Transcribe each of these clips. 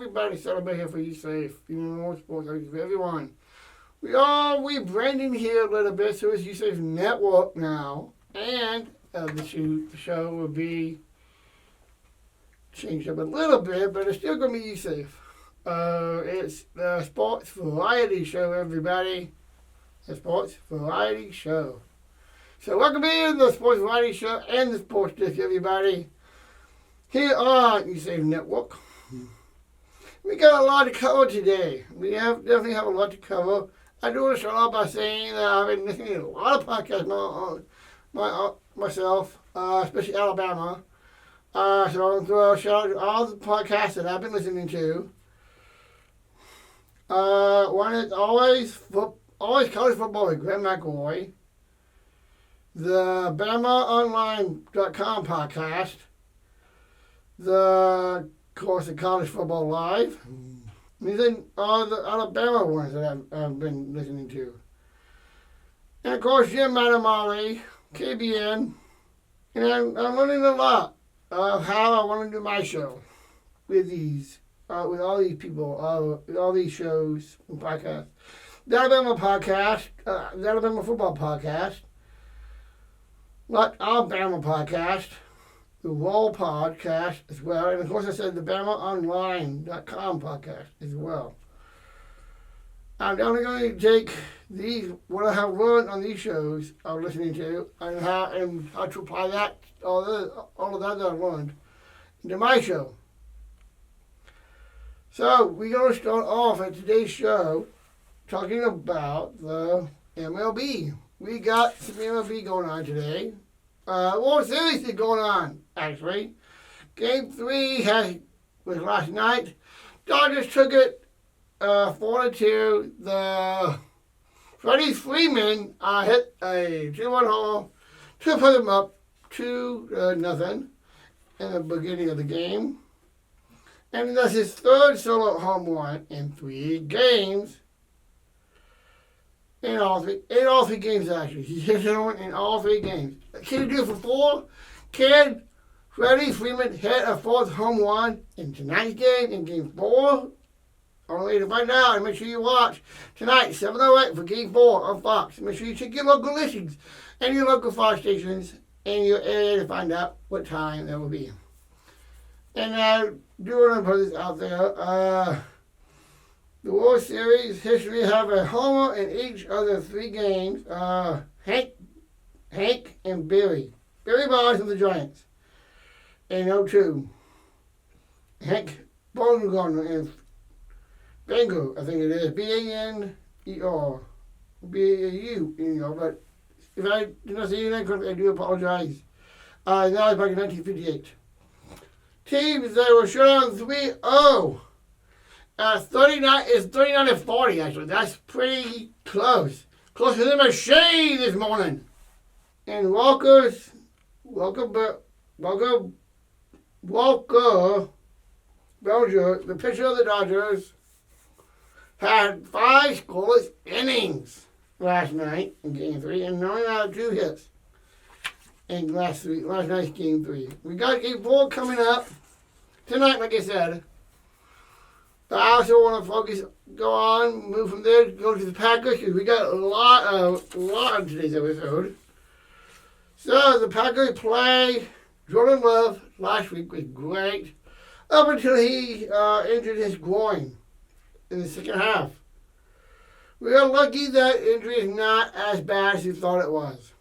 everybody celebrate here for USAFE. Even more sports for everyone. We are rebranding here a little bit, so it's USAFE Network now. And the show will be changed up a little bit, but it's still going to be USAFE. It's the sports variety show, everybody. The sports variety show. So welcome in the sports variety show and the sports disc, everybody. Here on USAFE Network. We got a lot to cover today. We definitely have a lot to cover. I do want to start off by saying that I've been listening to a lot of podcasts myself, especially Alabama. So I'm going to throw a shout out to all the podcasts that I've been listening to. One is always college football with Greg McElroy. The BamaOnline.com podcast. Of course, the College Football Live. And then all the Alabama ones that I've been listening to. And of course, Jim Matamali, KBN. And I'm learning a lot of how I want to do my show with all these people, with all these shows and podcasts. The Alabama podcast, the Alabama football podcast, Alabama podcast, the Roll podcast as well, and of course I said the BamaOnline.com podcast as well. I'm only going to take what I have learned on these shows I'm listening to, and how to apply that, all of that I've learned, into my show. So we're going to start off at today's show talking about the MLB. We got some MLB going on today. World Series is going on, actually. Game 3 was last night. Dodgers took it 4-2. The Freddie Freeman hit a 2-1 home to put them up 2-0 in the beginning of the game. And that's his third solo home run in 3 games. In all three games, actually. He hit a home run in all 3 games. Can he do it for 4? Can Freddie Freeman hit a 4th home run in tonight's game, in Game 4? Only to find out, and make sure you watch tonight, 7:08 for Game 4 on Fox. Make sure you check your local listings and your local Fox stations in your area to find out what time that will be. And I do want to put this out there. The World Series history have a homer in each of the 3 games. Hank and Barry. Barry Bonds from the Giants. In 02. Hank Baumgartner and Banger, I think it is. Baner. Bau. But if I did not say your name correctly, I do apologize. Now it's back in 1958. Teams that were shut out 3-0. 39-40, actually. That's pretty close. Closer than a shade this morning. And Walker, Belger, the pitcher of the Dodgers, had 5 scoreless innings last night in Game 3 and only had 2 hits in last night's Game 3. We got Game 4 coming up tonight, like I said. But I also want to move from there, go to the Packers, because we got a lot in today's episode. So the Packers play Jordan Love last week was great, up until he injured his groin in the second half. We are lucky that injury is not as bad as we thought it was.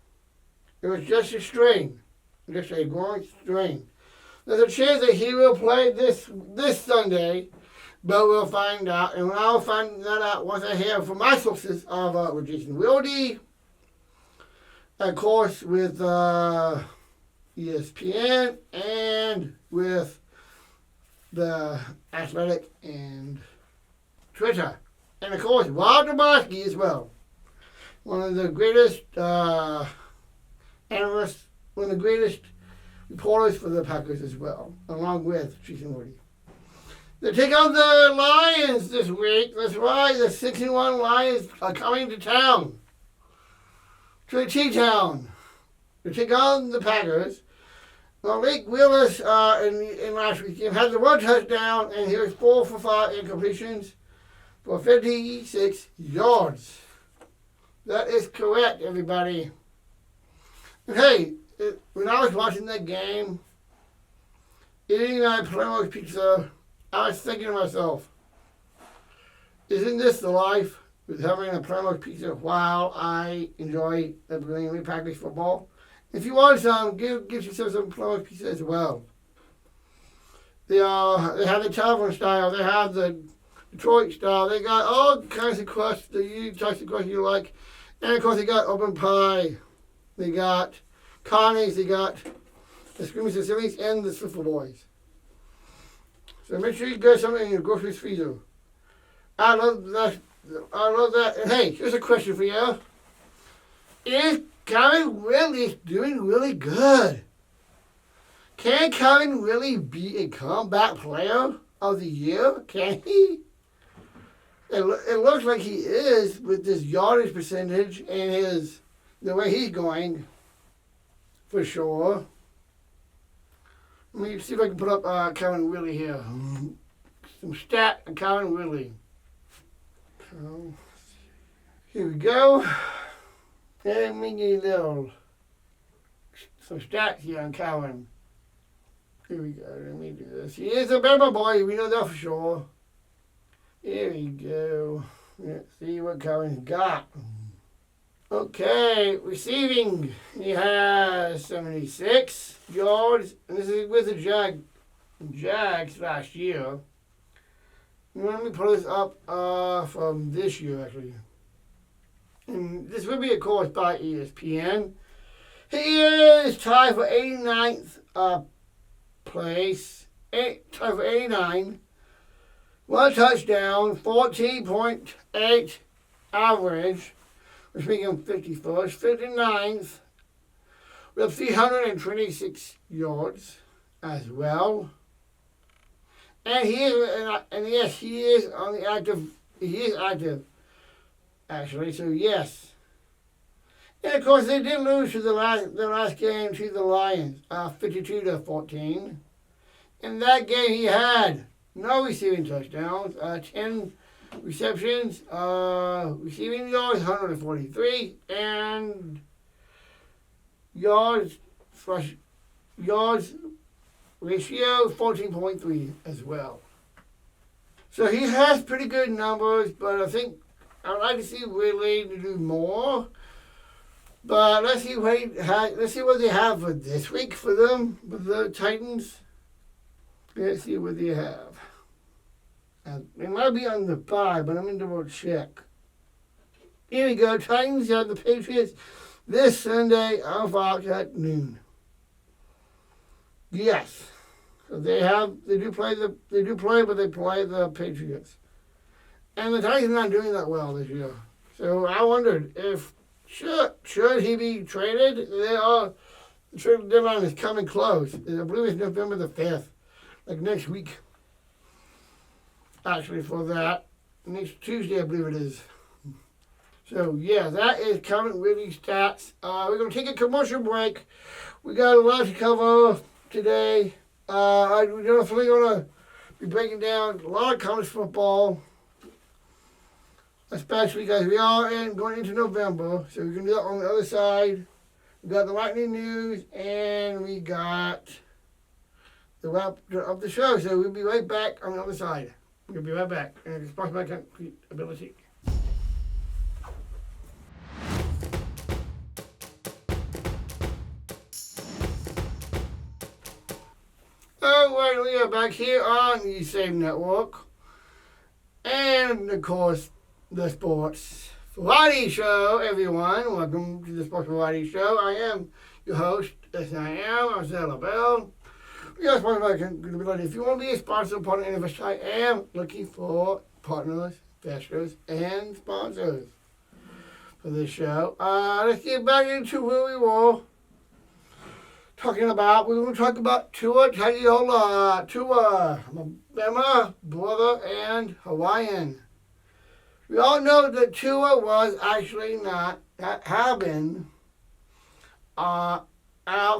It was just a strain, just a groin strain. There's a chance that he will play this Sunday, but we'll find out. And I'll find that out once I hear from my sources with Jason Wilde, of course, with ESPN, and with the Athletic and Twitter. And of course, Rob Dombrowski as well. One of the greatest analysts, one of the greatest reporters for the Packers as well, along with Jason Wilde. They take on the Lions this week. That's right, the 6-1 Lions are coming to town. To T-Town. To take on the Packers. Well, Lake Willis in last week's game had the one touchdown, and he was 4 for 5 incompletions for 56 yards. That is correct, everybody. And hey, when I was watching that game, eating my Palermo's pizza, I was thinking to myself, isn't this the life with having a Palermo's pizza while I enjoy the Green Packers football? If you want some, give yourself some Palermo's pizza as well. They have the Tavern style, they have the Detroit style, they got all kinds of crusts, the types of crust you like. And of course they got open pie, they got Connie's, they got the Screaming Sicilians, and the Swiffle Boys. So make sure you get something in your grocery freezer. I love that. And hey, here's a question for you. Is Calvin really doing really good? Can Calvin really be a comeback player of the year? Can he? It looks like he is with this yardage percentage and the way he's going, for sure. Let me see if I can put up Calvin Willie here. Some stat on Calvin Willie. Here we go. Let me get some stats here on Calvin. Here we go. Let me do this. He is a Bama boy. We know that for sure. Here we go. Let's see what Calvin's got. Okay, receiving. He has 76 yards. And this is with the Jags last year. Let me pull this up from this year, actually. And this will be, of course, by ESPN. He is tied for 89th place. Tied for 89. One touchdown, 14.8 average, which makes him 51st. 59th with 326 yards as well. And yes, he is on the active. He is active, actually. So yes. And of course, they did lose to the last game to the Lions, 52-14. In that game, he had no receiving touchdowns, 10 receptions, receiving yards 143, and yards ratio 14.3 as well. So he has pretty good numbers, but I think I'd like to see Ridley to do more. But let's see what they have for this week for them, with the Titans. Let's see what they have. It might be on the bye, but I'm going to double check. Here we go. Titans have the Patriots this Sunday on Fox at noon. Yes. So they do play, but they play the Patriots. And the Titans are not doing that well this year. So I wondered if should he be traded? The trade deadline is coming close. I believe it's November the 5th. Like next week. Actually, for that. Next Tuesday, I believe it is. So, yeah, that is Calvin Ridley's stats. We're going to take a commercial break. We got a lot to cover today. We're definitely going to be breaking down a lot of college football. Especially, guys, we are going into November. So, we're going to do that on the other side. We got the lightning news, and we got the wrap of the show. So, we'll be right back on the other side. We'll be right back. And it's part of my complete ability. Alright, we are back here on the USAFE Network. And, of course, the Sports Variety Show, everyone. Welcome to the Sports Variety Show. I am your host, yes I am, I'm Sadler Bell. Yes, if you want to be a sponsor, partner, and investor, I am looking for partners, investors, and sponsors for this show. Let's get back into where we were talking about. We're going to talk about Tua Tagovailoa, Tua, Alabama, brother, and Hawaiian. We all know that Tua was actually have been out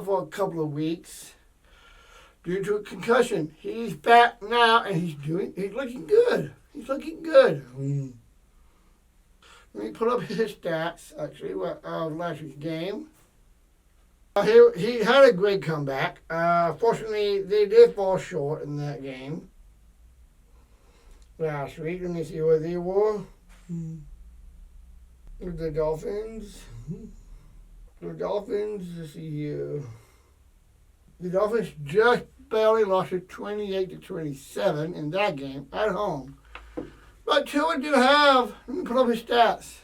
for a couple of weeks. due to a concussion. He's back now, and he's looking good. He's looking good. Let me pull up his stats, actually, of last week's game. He had a great comeback. Fortunately, they did fall short in that game last week. Let me see what they were. With the Dolphins. The Dolphins, let's see here. The Dolphins just barely lost it 28-27 in that game at home. But Tua did have, let me pull up his stats.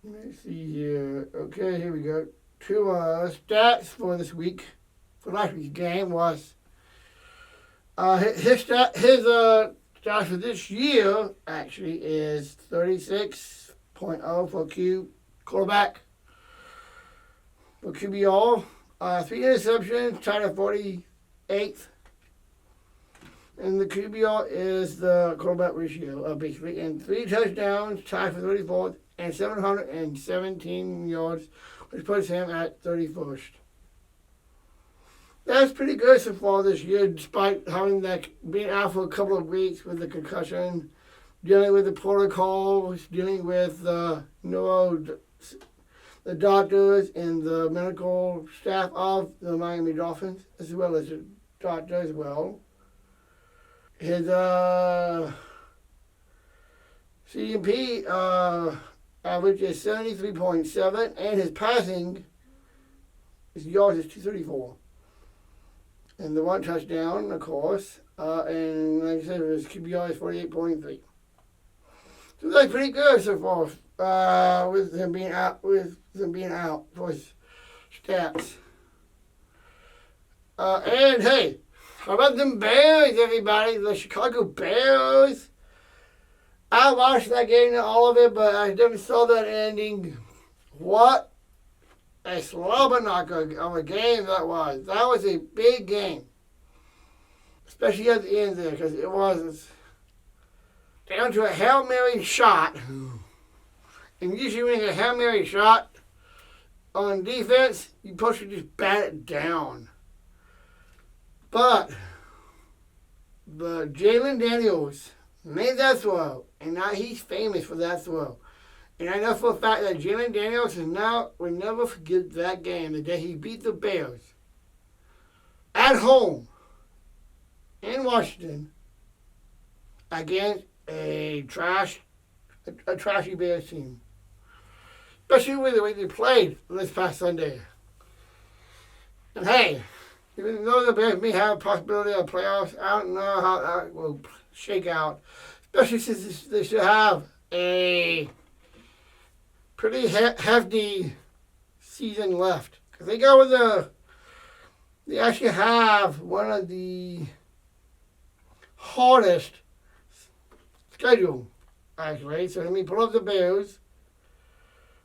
Let me see here. Okay, here we go. Tua's stats for this week, for last week's game was, his stats for this year actually is 36.0 for quarterback, for QBR. 3 interceptions, tied at 48th. And the QBR is the quarterback ratio, basically. And 3 touchdowns, tied for 34th, and 717 yards, which puts him at 31st. That's pretty good so far this year, despite having being out for a couple of weeks with the concussion, dealing with the protocols, dealing with the doctors and the medical staff of the Miami Dolphins, as well as the doctor as well. His CMP average is 73.7, and his passing, his yards is 234. And the 1 touchdown, of course, and like I said, his QBR is 48.3. So that's pretty good so far, with him being out for his stats. And hey, how about them Bears, everybody? The Chicago Bears. I watched that game, all of it, but I didn't saw that ending. What a slobber knocker of a game that was. That was a big game. Especially at the end there, because it was down to a Hail Mary shot. And usually when you get a Hail Mary shot on defense, you're supposed to just bat it down. But Jalen Daniels made that throw, and now he's famous for that throw. And I know for a fact that Jalen Daniels will never forget that game, the day he beat the Bears at home in Washington against a trashy Bears team. Especially with the way they played this past Sunday. And hey, even though the Bears may have a possibility of playoffs, I don't know how that will shake out. Especially since they should have a pretty hefty season left. Because they actually have one of the hardest schedule, actually. So let me pull up the Bears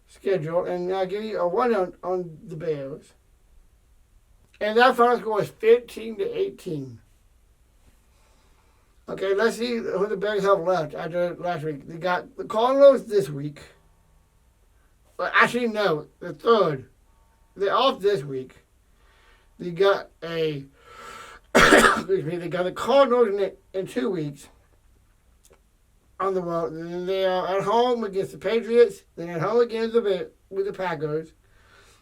schedule, and I'll give you a rundown on the Bears. And that final score was 15-18. Okay, let's see who the Bears have left after last week. They got the Cardinals this week. Well, actually, no, the third. They're off this week. They got they got the Cardinals in 2 weeks on the road. Then they are at home against the Patriots. Then at home again with the Packers.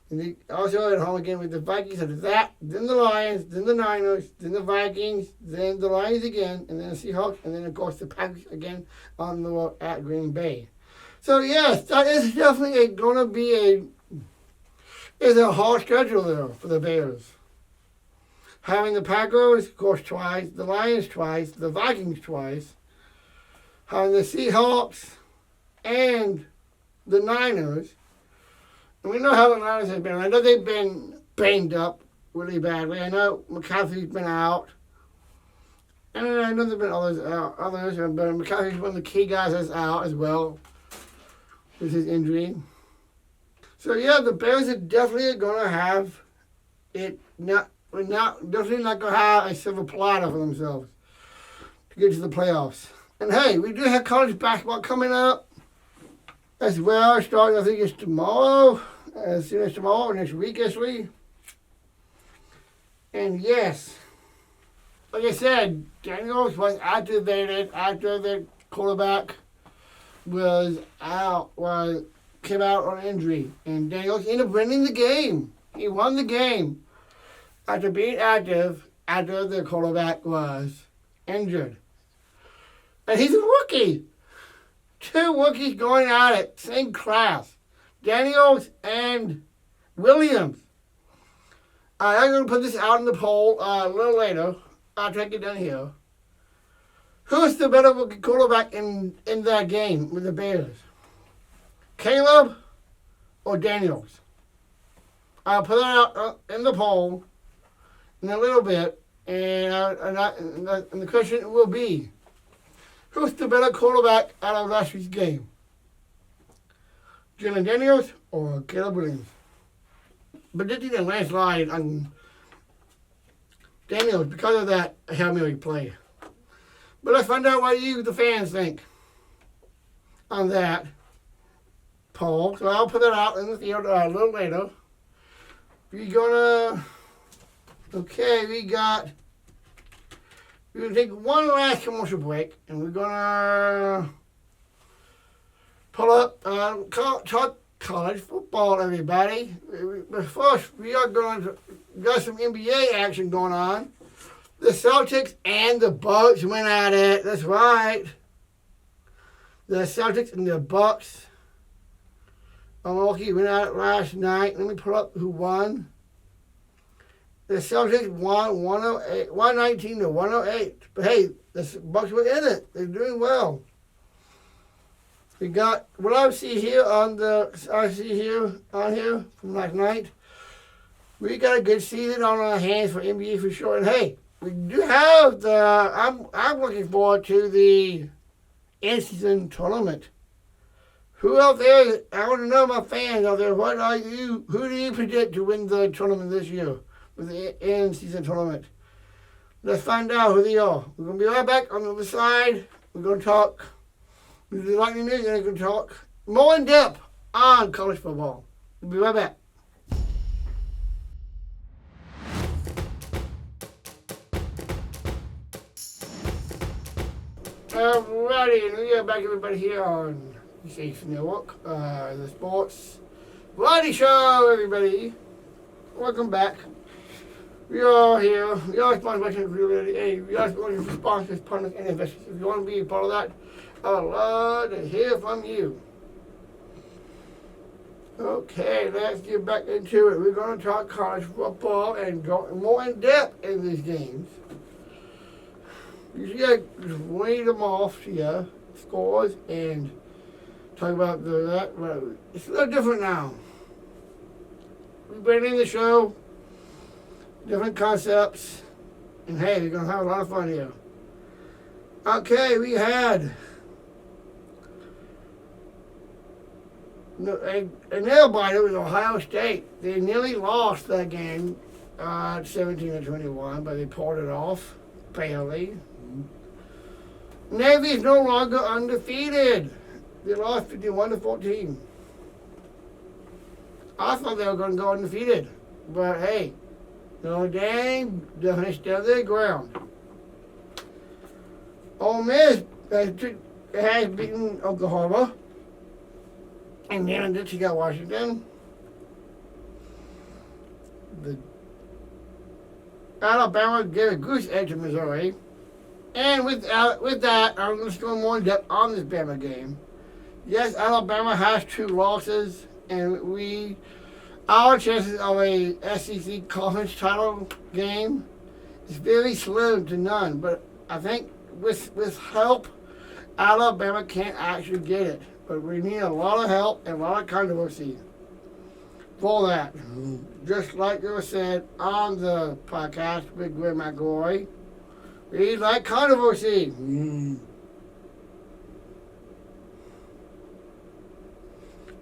And they also at home again with the Vikings after that. Then the Lions, then the Niners, then the Vikings, then the Lions again, and then the Seahawks, and then of course the Packers again on the road at Green Bay. So yes, that is definitely going to be a hard schedule there for the Bears. Having the Packers, of course, twice, the Lions twice, the Vikings twice, having the Seahawks and the Niners. And we know how the Niners have been. I know they've been banged up really badly. I know McCaffrey's been out. And I know there have been others, but McCaffrey's one of the key guys that's out as well with his injury. So yeah, the Bears are definitely going to have it definitely not going to have a silver platter for themselves to get to the playoffs. And hey, we do have college basketball coming up as well, starting I think it's tomorrow, as soon as tomorrow, next week actually. And yes, like I said, Daniels was activated after the quarterback came out on injury, and Daniels ended up winning the game. He won the game after being active after the quarterback was injured. And he's a rookie. Two rookies going at it, same class. Daniels and Williams. I'm going to put this out in the poll a little later. I'll take it down here. Who's the better rookie quarterback in that game with the Bears? Caleb or Daniels? I'll put that out in the poll in a little bit, and the question will be, who's the better quarterback out of last week's game? Jalen Daniels or Caleb Williams? But this is a landslide on Daniels because of that Hail Mary play. But let's find out what you, the fans, think on that poll. So I'll put it out in the field a little later. We're gonna take one last commercial break, and we're gonna pull up talk college football, everybody. But first, we are going to got some NBA action going on. The Celtics and the Bucks went at it. That's right. The Celtics and the Bucks. Milwaukee went at it last night. Let me pull up who won. The Celtics won 119 to 108. But hey, the Bucks were in it. They're doing well. We got what I see here on here from last night. We got a good season on our hands for NBA for sure. And hey, we do have I'm looking forward to the in-season tournament. Who out there? I want to know my fans out there. Who do you predict to win the tournament this year with the in-season tournament? Let's find out who they are. We're gonna be right back on the other side. We're gonna talk. We're going to talk more in depth on college football. We'll be right back. Alrighty, and we are back, everybody, here on USAFE Network, the Sports Variety Show, everybody. Welcome back. We are here. We are sponsored by sponsors, partners, and investors. If you want to be a part of that, I'd love to hear from you. Okay, let's get back into it. We're going to talk college football and go more in depth in these games. Usually I just read them off here, scores, and talk about that. But it's a little different now. We've been in the show, different concepts, and hey, we're going to have a lot of fun here. Okay, we had a nail biter was Ohio State. They nearly lost that game 17-21, but they pulled it off barely. Navy is no longer undefeated. They lost 51-14. I thought they were going to go undefeated, but hey, Notre Dame definitely stood their ground. Ole Miss has beaten Oklahoma. And then did she got Washington? The Alabama gave a goose egg to Missouri. And with that, I'm going to go more in depth on this Bama game. Yes, Alabama has 2 losses, and our chances of a SEC conference title game is very slim to none. But I think with help, Alabama can't actually get it. But we need a lot of help and a lot of controversy for that. Just like it was said on the podcast with Greg McGoy, we like controversy.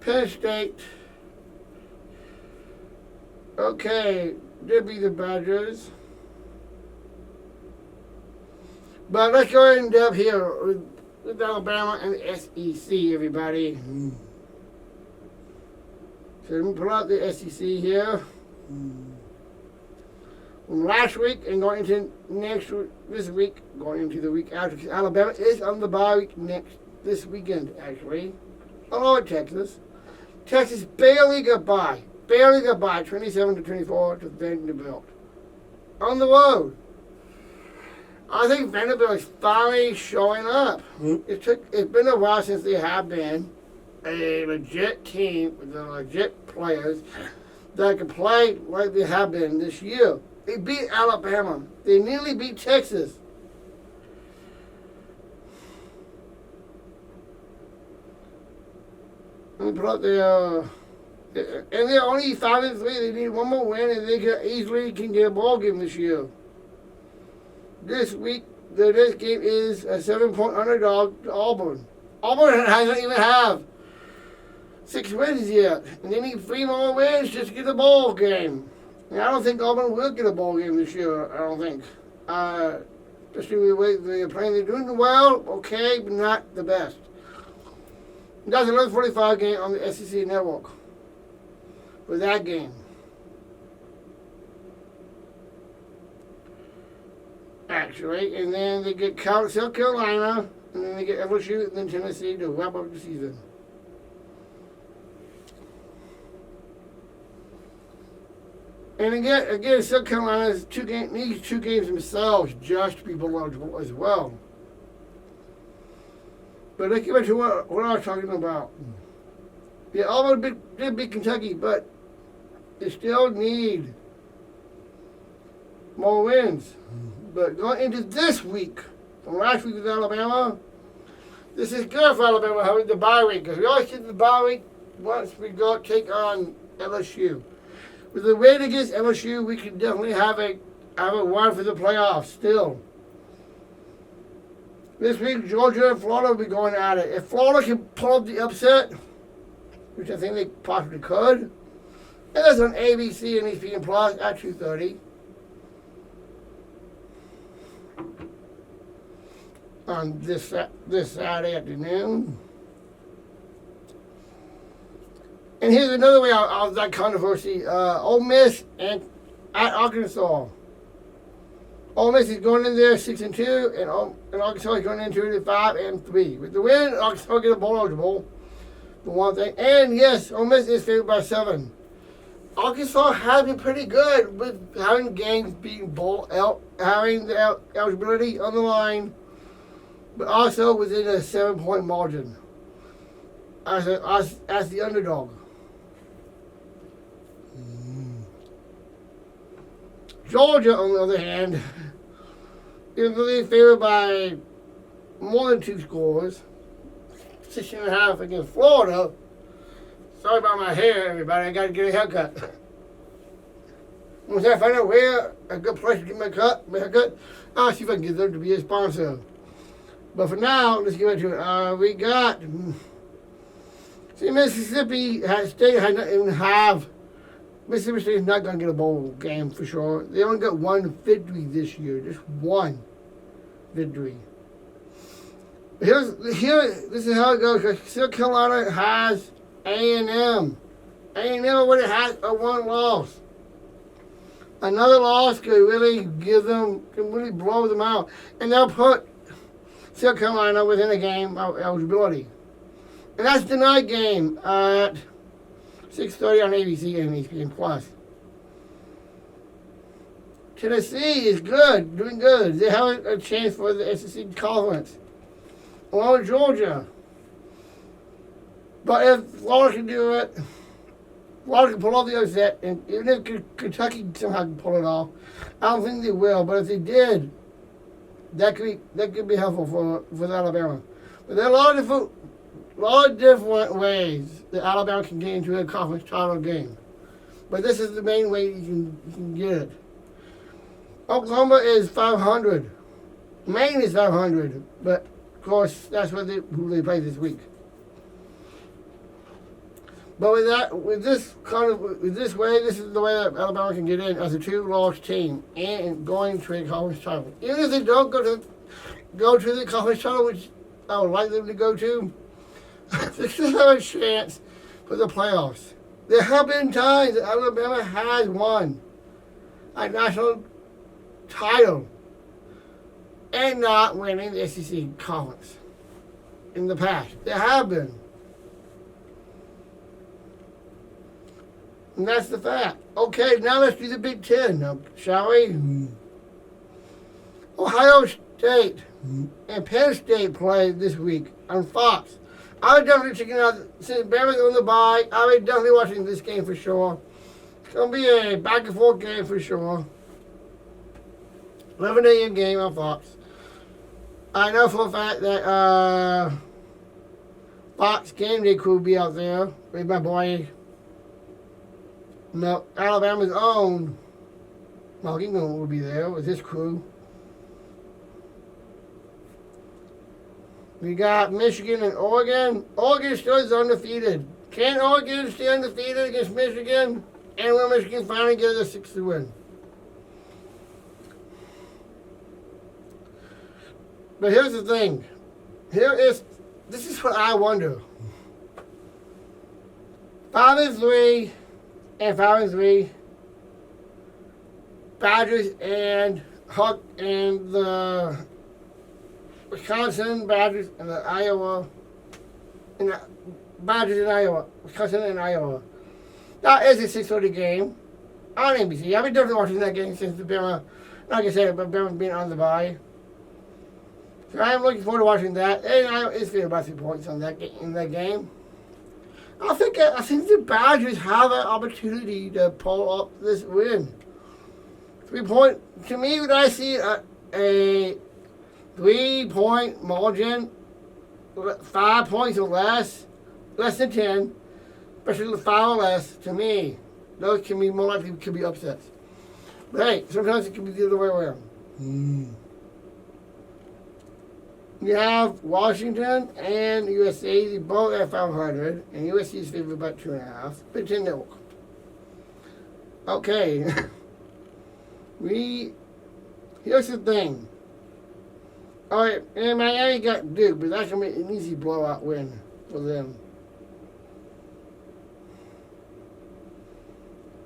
Penn State. Okay, they beat the Badgers. But let's go in depth here with Alabama and the SEC, everybody. So let me pull out the SEC here. from last week and going into this week, going into the week after. Because Alabama is on the bye week this weekend, actually. Along with Texas. Texas barely got by. 27-24 to Vanderbilt. On the road. I think Vanderbilt is finally showing up. It's been a while since they have been a legit team with the legit players that can play like they have been this year. They beat Alabama. They nearly beat Texas. Let me put up and they're only 5-3. They need one more win, and they can get a ball game this year. This week, this game is a 7-point underdog to Auburn. Auburn doesn't even have 6 wins yet, and they need 3 more wins just to get a ball game. And I don't think Auburn will get a ball game this year. I don't think. Just the way they're playing, they're doing well, okay, but not the best. That's 11:45 game on the SEC network for that game. Actually, and then they get South Carolina, and then they get LSU, and then Tennessee to wrap up the season. And again, South Carolina's needs 2 games themselves just to be eligible as well. But let's get back to what I was talking about. Yeah, Auburn did beat Kentucky, but they still need more wins. But going into this week, from last week with Alabama, this is good for Alabama having the bye week, because we always get the bye week once we go take on LSU. With the win against LSU, we can definitely have a run for the playoffs still. This week, Georgia and Florida will be going at it. If Florida can pull up the upset, which I think they possibly could, and that's on ABC and ESPN Plus at 2:30 on this Saturday afternoon. And here's another way out of that controversy: Ole Miss and at Arkansas. Ole Miss is going in there 6-2, and Arkansas is going into it 5-3. With the win, Arkansas will get a bowl eligible for one thing. And yes, Ole Miss is favored by 7. Arkansas has been pretty good with having games being bowl out, having the eligibility on the line, but also within a 7-point margin as the underdog. Georgia, on the other hand, is really favored by more than 2 scores. 16.5 against Florida. Sorry about my hair, everybody. I got to get a haircut. Once I find out where a good place to get my haircut, I'll see if I can get them to be a sponsor. But for now, let's get into it. We got Mississippi State has not even have. Mississippi State is not going to get a bowl game for sure. They only got 1 victory this year, just 1 victory. This is how it goes. South Carolina has A&M. A&M already has a 1 loss. Another loss could really blow them out, and they'll put South Carolina within a game of eligibility. And that's the night game at 6:30 on ABC and ESPN Plus. Tennessee is good, doing good. They have a chance for the SEC conference, along with Georgia. But if Florida can do it, Florida can pull off the upset, and even if Kentucky somehow can pull it off, I don't think they will. But if they did, that could be helpful for Alabama. But there are a lot of different ways that Alabama can get into a conference title game. But this is the main way you can get it. Oklahoma is 500. Maine is 500. But, of course, that's who they play this week. But this is the way that Alabama can get in as a 2-loss team and going to a conference title. Even if they don't go to the conference title, which I would like them to go to, they still have a chance for the playoffs. There have been times that Alabama has won a national title and not winning the SEC conference in the past. There have been. And that's the fact. Okay, now let's do the Big Ten, now, shall we? Ohio State and Penn State played this week on Fox. I would definitely checking out, since Bama's on the bye, I would definitely watching this game for sure. It's going to be a back and forth game for sure. 11 a.m. game on Fox. I know for a fact that Fox Game Day crew will be out there with my boy, Alabama's own Mark Ingram will be there with his crew. We got Michigan and Oregon. Oregon still is undefeated. Can Oregon stay undefeated against Michigan? And will Michigan finally get a 6th win? But here's the thing. This is what I wonder. 5-3 and 5-3. Badgers and Huck and the Wisconsin Badgers and the Iowa and the Badgers in Iowa. Wisconsin and Iowa. That is a 6:30 game on NBC. I've been definitely watching that game since the Bama, like I said, but Bama being on the bye. So I am looking forward to watching that. And I is feeling about 3 points on that in that game. I think the Badgers have an opportunity to pull up this win. 3 point, to me, when I see a 3-point margin, 5 points or less than 10, especially 5 or less, to me, those can be more likely to be upsets. But hey, sometimes it can be the other way around. You have Washington and USC, both at 500, and USC is favored about 2.5. Big Ten Network. Okay. Here's the thing. Alright, and Miami got Duke, but that's going to be an easy blowout win for them.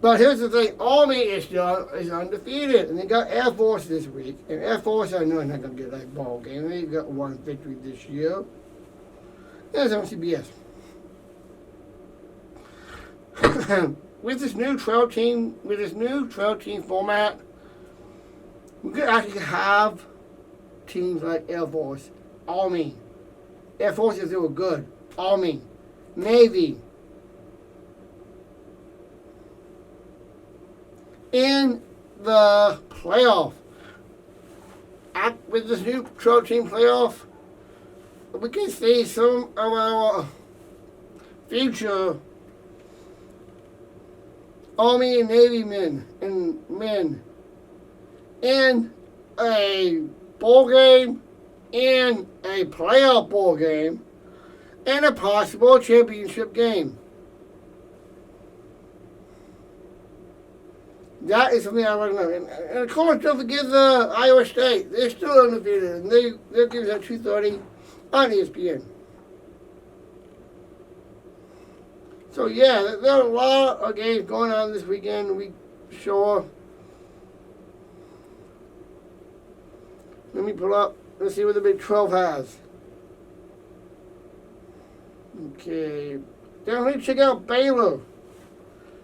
But here's the thing, Army is undefeated, and they got Air Force this week. And Air Force, I know, is not going to get that ball game. They got one victory this year. That's on CBS. With this new 12 team format, we could actually have teams like Air Force, Army. Air Force if they were good. Army, Navy. In the playoff, with this new 12-team playoff, we can see some of our future Army and Navy men in a bowl game, in a playoff bowl game, and a possible championship game. That is something I recommend. And of course, don't forget the Iowa State. They're still undefeated, and they're giving us at 2:30 on ESPN. So yeah, there are a lot of games going on this weekend. Sure. Let me pull up. Let's see what the Big 12 has. Okay. Definitely check out Baylor.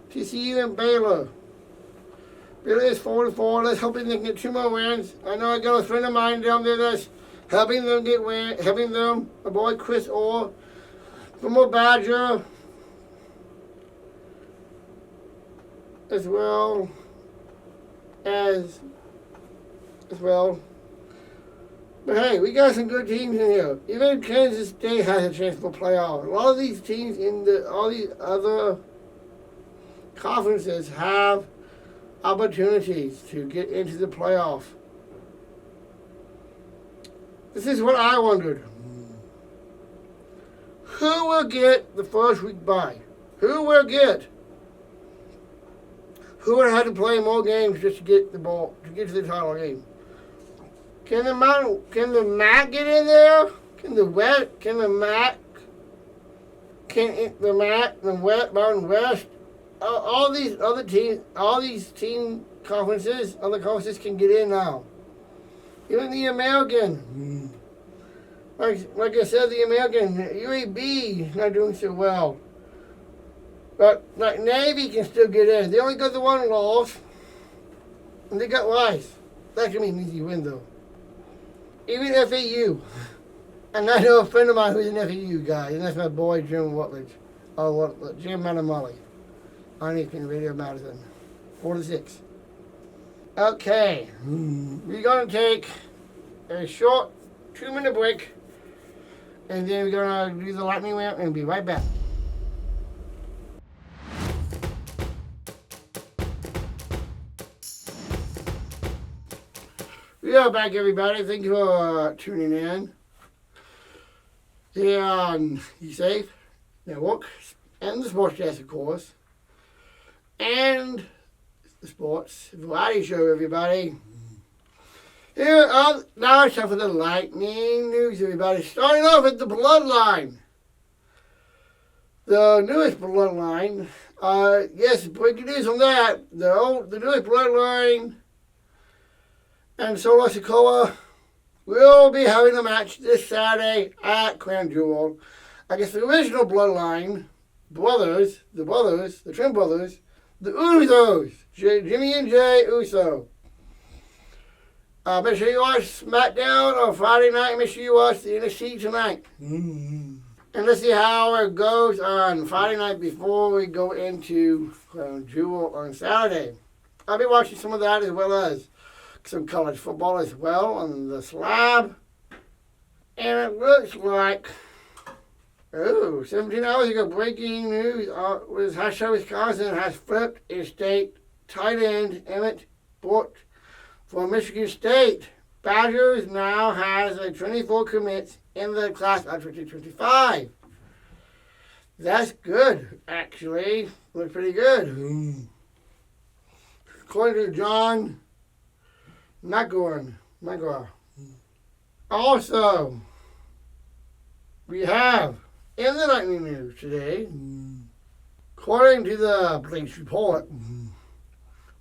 TCU and Baylor. Baylor is 4-4. Let's hope they can get 2 more wins. I know I got a friend of mine down there that's helping them get wins. Helping them. My boy Chris Orr. Former Badger. As well. But hey, we got some good teams in here. Even Kansas State has a chance for playoff. A lot of these teams in all these other conferences have opportunities to get into the playoff. This is what I wondered. Who will get the first week bye? Who will get? Who would have to play more games just to get the ball, to get to the title game? Can the MAC get in there? The Mountain West all these other teams, all these team conferences, other conferences can get in now. Even the American, like I said, the American UAB not doing so well. But like Navy can still get in. They only got the one loss, and they got Rice. That can be an easy win though. Even FAU. And I know a friend of mine who's an FAU guy, and that's my boy Jim Rutledge. Jim Manamali. On ESPN Radio Madison. 4-6. Okay. We're going to take a short 2-minute break, and then we're going to do the lightning round and be right back. We are back, everybody. Thank you for tuning in. Here on USAFE Network, and the Sportscast, of course, and the Sports Variety Show, everybody. Here, now it's time for the lightning news, everybody. Starting off with the Bloodline. The newest Bloodline. Yes, breaking news on that. The newest Bloodline and Solo Sikoa will be having a match this Saturday at Crown Jewel. I guess the original Bloodline brothers, the twin brothers, the Usos, Jimmy and Jay Uso. Make sure you watch SmackDown on Friday night. Make sure you watch the NXT tonight. And let's see how it goes on Friday night before we go into Crown Jewel on Saturday. I'll be watching some of that as well as some college football as well on the slab. And it looks like, 17 hours ago, breaking news was Wisconsin has flipped its state tight end Emmett Bort for Michigan State. Badgers now has 24 commits in the class of 2025. That's good, actually. Looks pretty good. According to John McGraw. Also, we have in the lightning news today, according to the Bleach Report,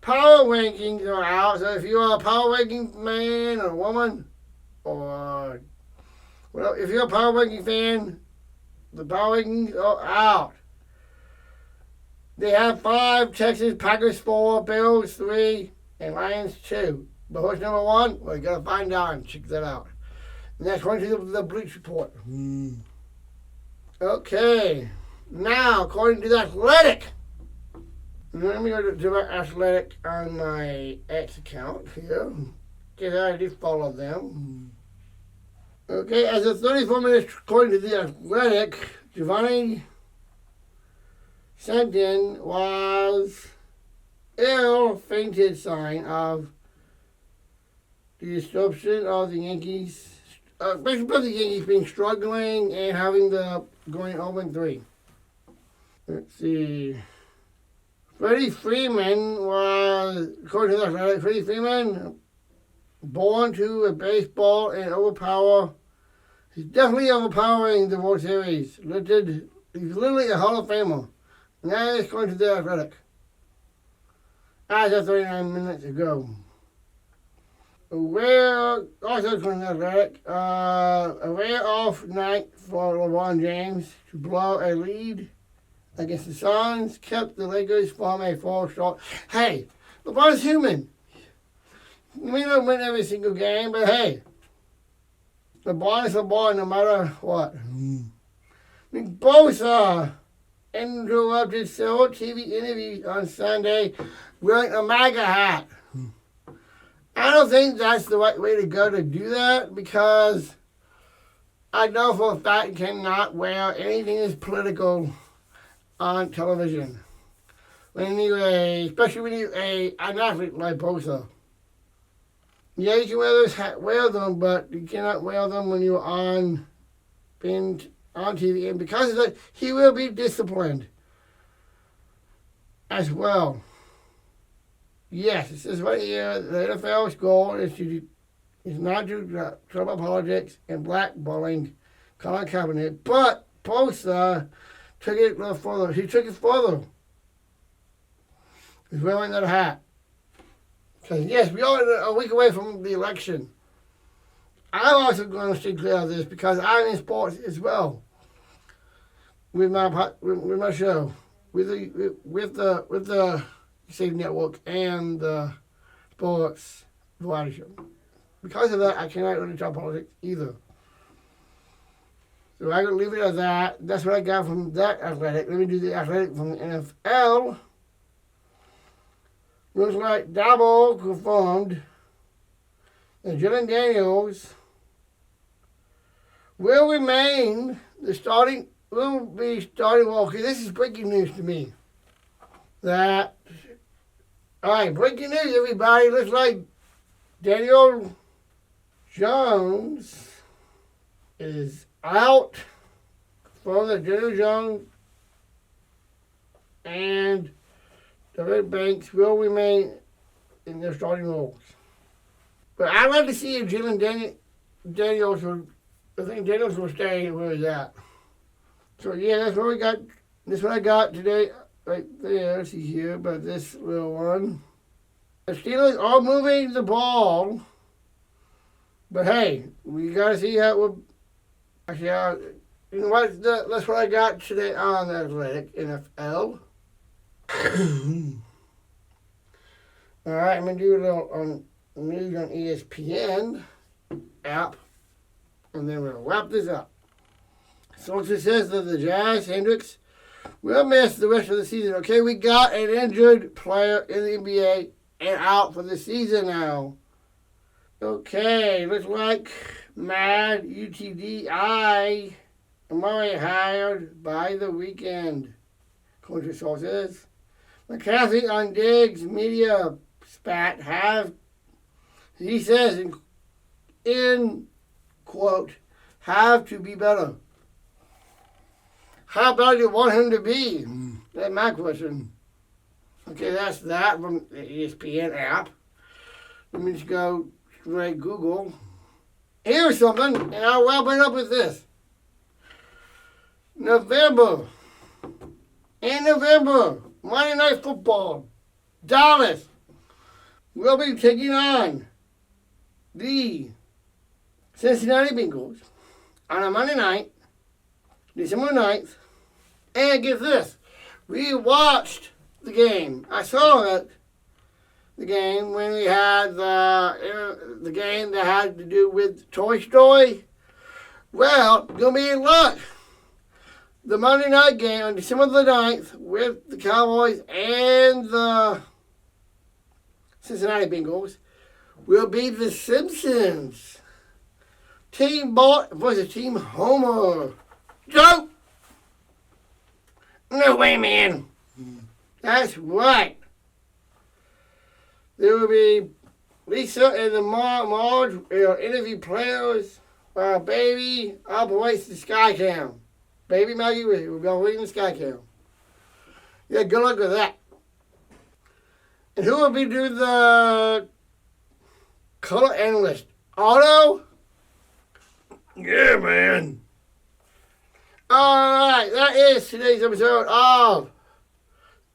power rankings are out. So if you are a power ranking man or woman, or well, if you're a power ranking fan, the power rankings are out. They have 5, Texas, Packers 4, Bills 3, and Lions 2. But who's number 1? Well, you gotta find out and check that out. And that's according to the Bleach Report. Okay. Now, according to the Athletic. Let me go to my Athletic on my X account here. Because I do follow them. Okay, as of 34 minutes, according to the Athletic, Giovanni Stanton was fainted sign of the disruption of the Yankees, basically the Yankees being struggling and having going 0-3. Let's see. Freddie Freeman was, according to the Athletic, Freddie Freeman, born to a baseball and overpower. He's definitely overpowering the World Series. He's literally a Hall of Famer. And that is according to the Athletic. As of 39 minutes ago. Also according to the Athletic, a rare off night for LeBron James to blow a lead against the Suns kept the Lakers from a 4-shot. Hey, LeBron's human. We don't win every single game, but hey, LeBron is LeBron no matter what. Bosa interrupted several TV interviews on Sunday wearing a MAGA hat. I don't think that's the right way to go to do that, because I know for a fact you cannot wear anything that's political on television. Especially when you're an athlete like Bosa. Yeah, you can wear them, but you cannot wear them when you're on TV. And because of that, he will be disciplined as well. Yes, it says right here, the NFL's goal is not to trouble politics and blackballing Colin Kaepernick, but Bosa took it further. He took it further. is wearing that hat. Because, yes, we are a week away from the election. I'm also going to stay clear of this because I'm in sports as well. With my show, with the USAFE network and the sports variety show. Because of that, I cannot really talk politics either. So I'm going to leave it at that. That's what I got from that athletic. Let me do the athletic from the NFL. Looks like Dabo confirmed that Jalen Daniels will be starting. Well, okay, this is breaking news to me. All right, breaking news, everybody. Looks like Daniel Jones is out for the Daniel Jones and the Red Banks will remain in their starting roles. But I'd like to see if Jalen Daniels I think Daniels will stay where he's at. So yeah, that's what we got. This what I got today, right there. See here, but this little one. The Steelers are moving the ball, but hey, we gotta see how it will. Actually, you know what? That's what I got today on the Athletic NFL. All right, I'm gonna do a little news on ESPN app, and then we'll wrap this up. Sources says that the Jazz, Hendricks, will miss the rest of the season. Okay, we got an injured player in the NBA and out for the season now. Okay, looks like Mad UTDI Amari hired by the weekend. According to sources, McCarthy on Diggs media spat he says in quote, have to be better. How bad do you want him to be? That's my question. Okay, that's that from the ESPN app. Let me just go straight Google. Here's something, and I'll wrap it up with this. In November, Monday Night Football, Dallas will be taking on the Cincinnati Bengals on a Monday night, December 9th. And get this, we watched the game. I saw the game when we had the game that had to do with Toy Story. Well, gonna be in luck. The Monday night game on December the 9th with the Cowboys and the Cincinnati Bengals will be the Simpsons. Team Bart versus Team Homer. Joe! No way, man. That's right. There will be Lisa and the Marge will interview players while Baby operates the Skycam. Baby Maggie will be operating the Skycam. Yeah, good luck with that. And who will be doing the color analyst? Otto? Yeah, man. Alright, that is today's episode of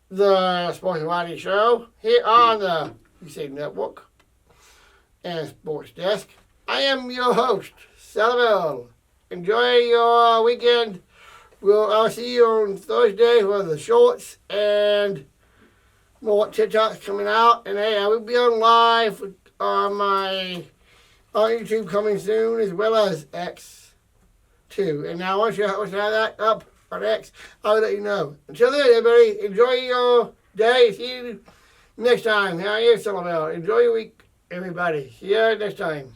the Sports Variety Show here on the USAFE Network and Sports Desk. I am your host, Sadler. Enjoy your weekend. I'll see you on Thursday for the shorts and more TikToks coming out. And hey, I will be on live on YouTube coming soon, as well as X too. And now once you have that up on X, I'll let you know. Until then, everybody, enjoy your day. See you next time. How are you, Sadler? Enjoy your week, everybody. See you next time.